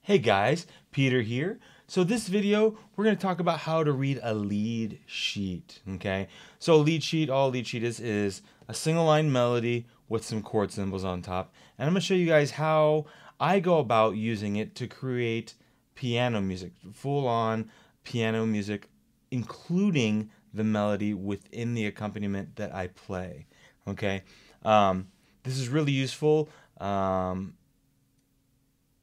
Hey guys, Peter here. So this video, we're going to talk about how to read a lead sheet, okay? So a lead sheet, all a lead sheet is a single line melody with some chord symbols on top. And I'm going to show you guys how I go about using it to create piano music, full on piano music, including the melody within the accompaniment that I play, okay? This is really useful.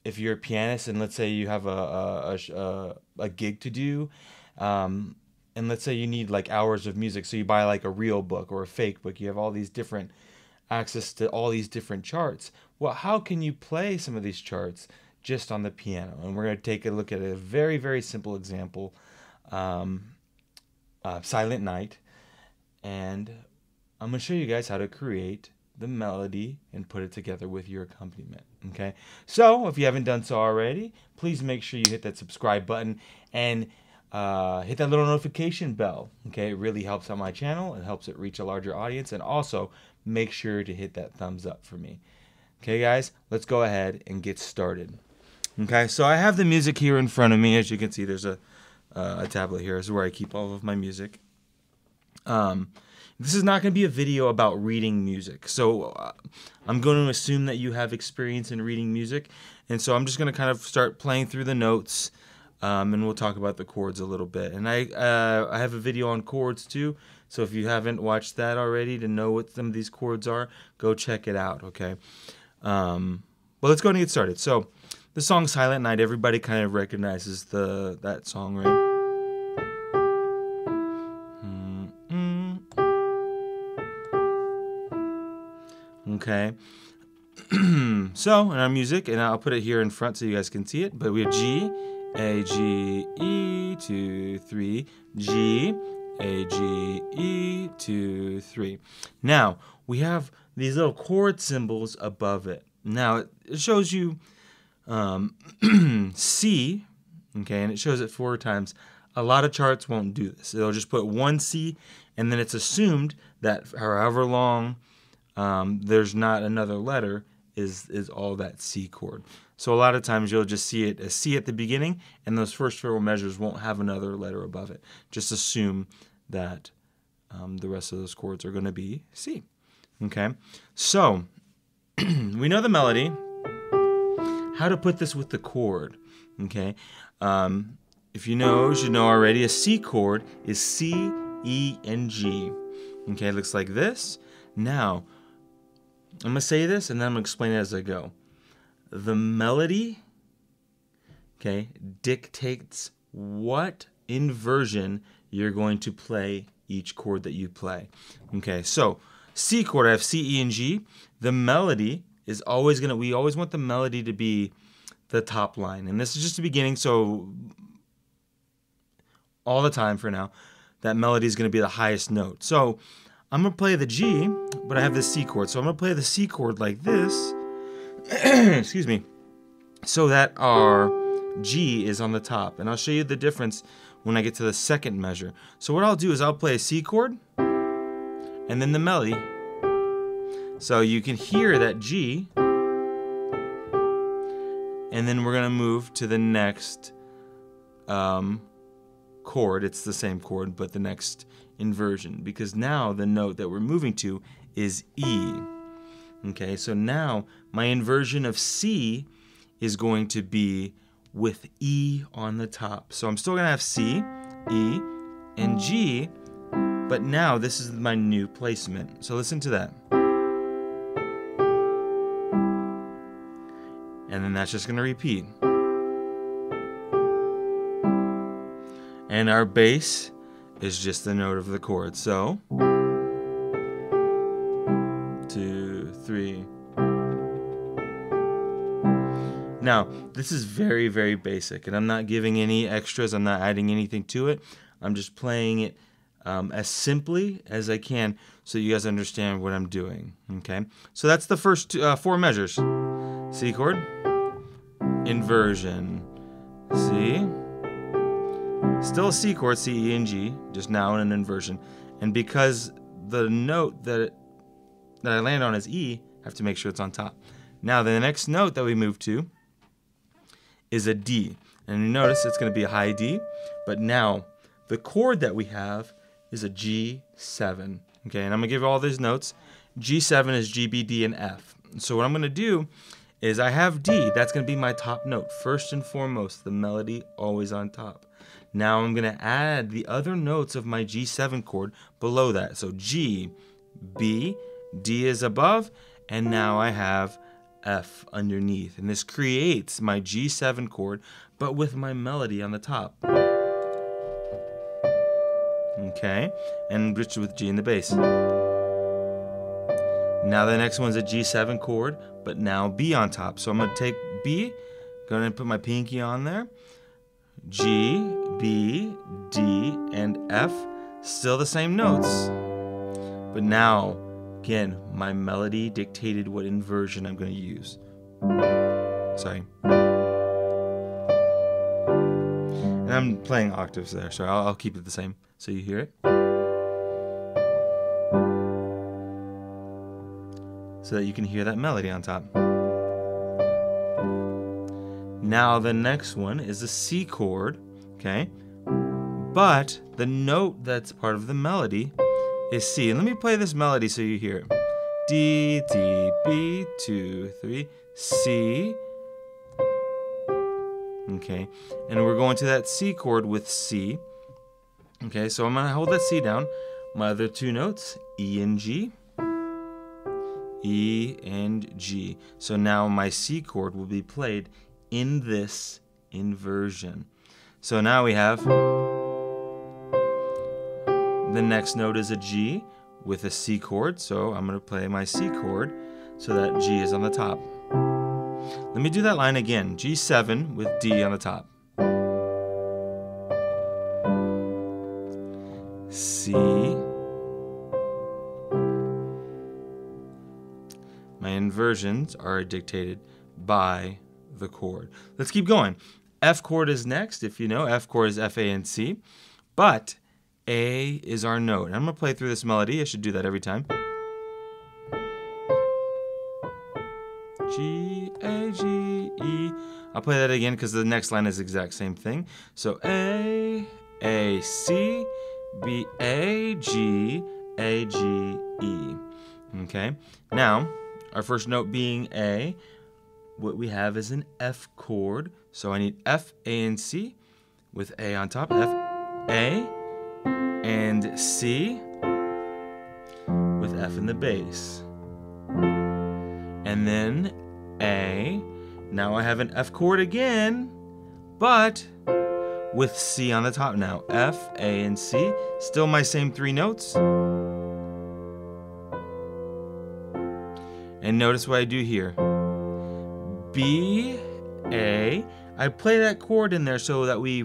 If you're a pianist and let's say you have a gig to do, and let's say you need like hours of music, so you buy like a real book or a fake book, you have all these different access to all these different charts. Well, how can you play some of these charts just on the piano? And we're going to take a look at a very, very simple example, Silent Night, and I'm going to show you guys how to create the melody and put it together with your accompaniment. Okay, so if you haven't done so already, please make sure you hit that subscribe button and hit that little notification bell. Okay, it really helps out my channel. It helps it reach a larger audience, and also make sure to hit that thumbs up for me. Okay, guys, let's go ahead and get started. Okay, so I have the music here in front of me. As you can see, there's a tablet here. This is where I keep all of my music. This is not going to be a video about reading music, so I'm going to assume that you have experience in reading music, and so I'm just going to kind of start playing through the notes, and we'll talk about the chords a little bit. And I have a video on chords too, so if you haven't watched that already to know what some of these chords are, go check it out, okay? Well, let's go ahead and get started. So the song Silent Night, everybody kind of recognizes that song, right? Okay, so in our music, and I'll put it here in front so you guys can see it, but we have G, A, G, E, 2, 3, G, A, G, E, 2, 3. Now, we have these little chord symbols above it. Now, it shows you C, okay, and it shows it 4 times. A lot of charts won't do this. It'll just put one C, and then it's assumed that however long there's not another letter is all that C chord. So a lot of times you'll just see it as C at the beginning, and those first 4 measures won't have another letter above it. Just assume that the rest of those chords are going to be C. Okay, so we know the melody. How to put this with the chord? Okay, if you know, you should know already, a C chord is C, E, and G. Okay, it looks like this. Now, I'm going to say this, and then I'm going to explain it as I go. The melody, okay, dictates what inversion you're going to play each chord that you play. Okay, so C chord, I have C, E, and G. The melody is always going to, we always want the melody to be the top line. And this is just the beginning, so all the time for now, that melody is going to be the highest note. So I'm going to play the G, but I have the C chord. So I'm going to play the C chord like this, excuse me, so that our G is on the top. And I'll show you the difference when I get to the second measure. So what I'll do is I'll play a C chord, and then the melody. So you can hear that G, and then we're going to move to the next chord. It's the same chord, but the next inversion, because now the note that we're moving to is E. Okay, so now my inversion of C is going to be with E on the top. So I'm still going to have C, E, and G, but now this is my new placement. So listen to that. And then that's just going to repeat. And our bass is just the note of the chord. So 2, 3. Now, this is very, very basic, and I'm not giving any extras. I'm not adding anything to it. I'm just playing it as simply as I can so you guys understand what I'm doing. Okay, so that's the first 4 measures. C chord, inversion, C. Still a C chord, C, E, and G, just now in an inversion. And because the note that I land on is E, I have to make sure it's on top. Now the next note that we move to is a D. And you notice it's going to be a high D, but now the chord that we have is a G7. Okay, and I'm going to give you all these notes. G7 is G, B, D, and F. So what I'm going to do is I have D. That's going to be my top note. First and foremost, the melody always on top. Now I'm going to add the other notes of my G7 chord below that. So G, B, D is above, and now I have F underneath. And this creates my G7 chord, but with my melody on the top. Okay, and with G in the bass. Now the next one's a G7 chord, but now B on top. So I'm going to take B, going to put my pinky on there. G, B, D, and F, still the same notes. But now, again, my melody dictated what inversion I'm going to use. Sorry. And I'm playing octaves there, so I'll keep it the same so you hear it. So that you can hear that melody on top. Now the next one is a C chord, okay? But the note that's part of the melody is C. And let me play this melody so you hear it. D, D, B, 2, 3, C. Okay, and we're going to that C chord with C. Okay, so I'm going to hold that C down. My other two notes, E and G. E and G. So now my C chord will be played in this inversion. So now we have the next note is a G with a C chord. So I'm going to play my C chord so that G is on the top. Let me do that line again. G7 with D on the top. C. My inversions are dictated by the chord. Let's keep going. F chord is next. If you know, F chord is F, A, and C. But A is our note. I'm going to play through this melody. I should do that every time. G, A, G, E. I'll play that again because the next line is the exact same thing. So A, C, B, A, G, E. Okay. Now, our first note being A, what we have is an F chord. So I need F, A, and C with A on top. F, A, and C with F in the bass. And then A. Now I have an F chord again, but with C on the top now. F, A, and C. Still my same three notes. And notice what I do here. B, A. I play that chord in there so that we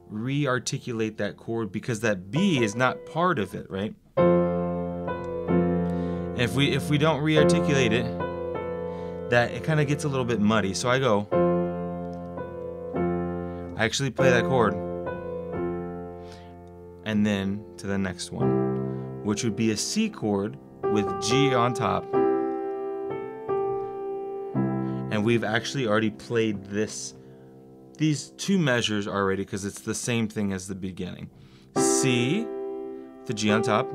re-articulate that chord because that B is not part of it, right? If we don't re-articulate it, that it kind of gets a little bit muddy. So I actually play that chord and then to the next one, which would be a C chord with G on top. And we've actually already played these two measures already because it's the same thing as the beginning. C, the G on top.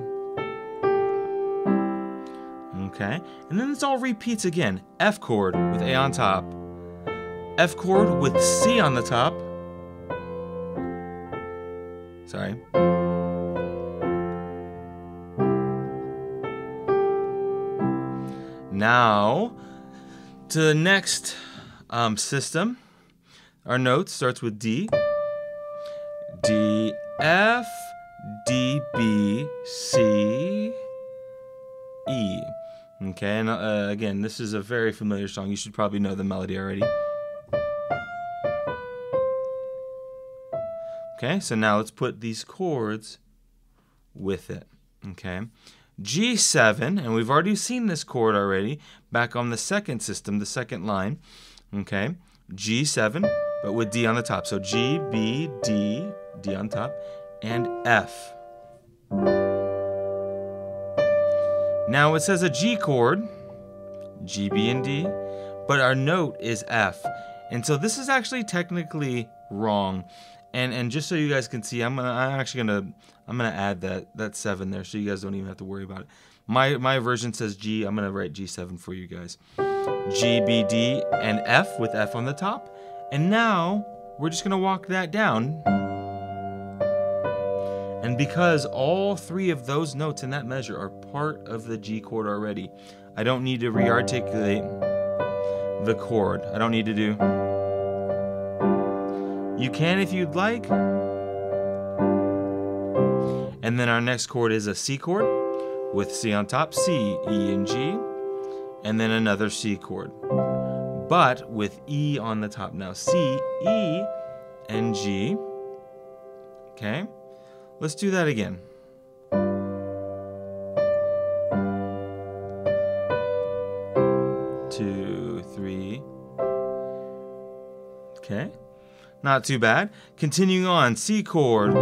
Okay, and then this all repeats again. F chord with A on top. F chord with C on the top. Sorry. Now, to the next system. Our note starts with D. D, F, D, B, C, E. Okay, and again, this is a very familiar song. You should probably know the melody already. Okay, so now let's put these chords with it. Okay, G7, and we've already seen this chord already back on the second system, the second line. Okay, G7, but with D on the top. So G, B, D, D on top, and F. Now it says a G chord, G, B, and D, but our note is F. And so this is actually technically wrong. And just so you guys can see, I'm gonna add that 7 there, so you guys don't even have to worry about it. My version says G. I'm gonna write G7 for you guys. G, B, D, and F with F on the top. And now we're just gonna walk that down. And because all 3 of those notes in that measure are part of the G chord already, I don't need to re-articulate the chord. I don't need to do. You can if you'd like. And then our next chord is a C chord with C on top, C, E, and G. And then another C chord, but with E on the top. Now C, E, and G. Okay, let's do that again. 2, 3. Okay, not too bad. Continuing on, C chord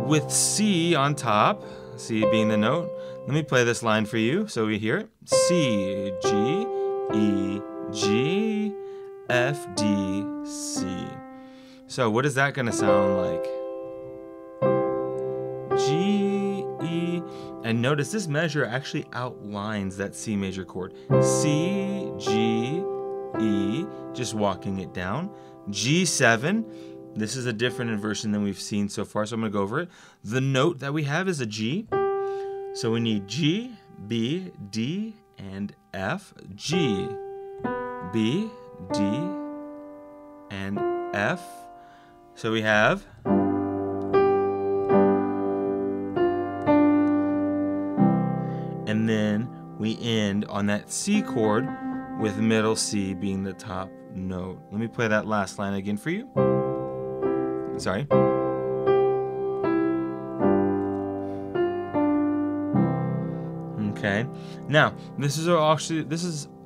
with C on top, C being the note. Let me play this line for you so we hear it. C, G, E, G, F, D, C. So what is that going to sound like? G, E, and notice this measure actually outlines that C major chord. C, G, E, just walking it down. G7, this is a different inversion than we've seen so far, so I'm going to go over it. The note that we have is a G. So we need G, B, D, and F. G, B, D, and F. So we have. And then we end on that C chord with middle C being the top note. Let me play that last line again for you. Sorry. Okay. Now, this is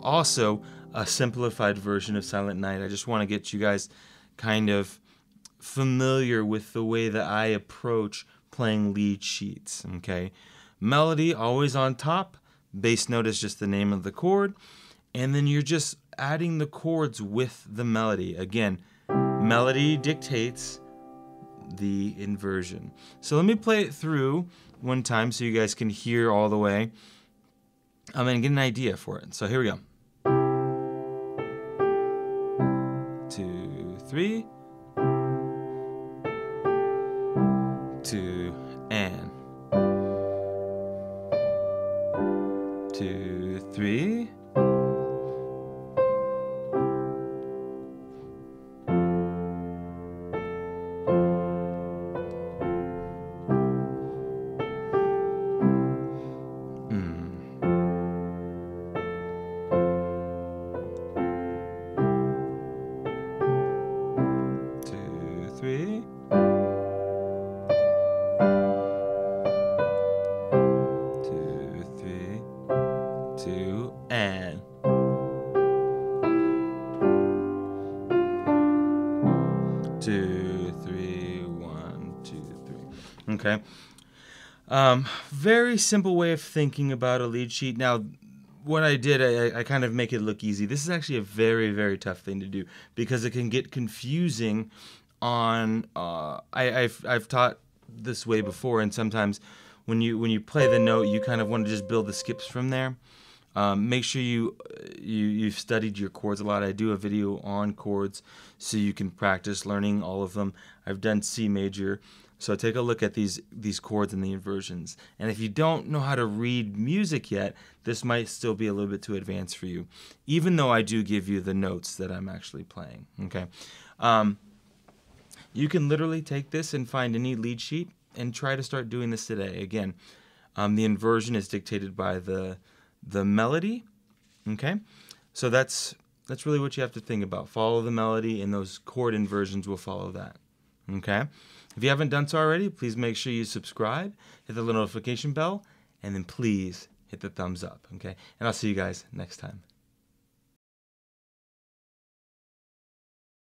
also a simplified version of Silent Night. I just want to get you guys kind of familiar with the way that I approach playing lead sheets. Okay. Melody always on top. Bass note is just the name of the chord. And then you're just adding the chords with the melody. Again, melody dictates the inversion. So let me play it through one time so you guys can hear all the way. And get an idea for it. So here we go. 2, 3. 2 and 2, 3. Okay. Very simple way of thinking about a lead sheet. Now, what I did, I kind of make it look easy. This is actually a very, very tough thing to do because it can get confusing on, I've taught this way before, and sometimes when you play the note, you kind of want to just build the skips from there. Make sure you've studied your chords a lot. I do a video on chords so you can practice learning all of them. I've done C major. So take a look at these chords and the inversions. And if you don't know how to read music yet, this might still be a little bit too advanced for you, even though I do give you the notes that I'm actually playing. Okay, you can literally take this and find any lead sheet and try to start doing this today. Again, the inversion is dictated by the melody. Okay, so that's really what you have to think about. Follow the melody, and those chord inversions will follow that. Okay. If you haven't done so already, please make sure you subscribe, hit the little notification bell, and then please hit the thumbs up, okay? And I'll see you guys next time.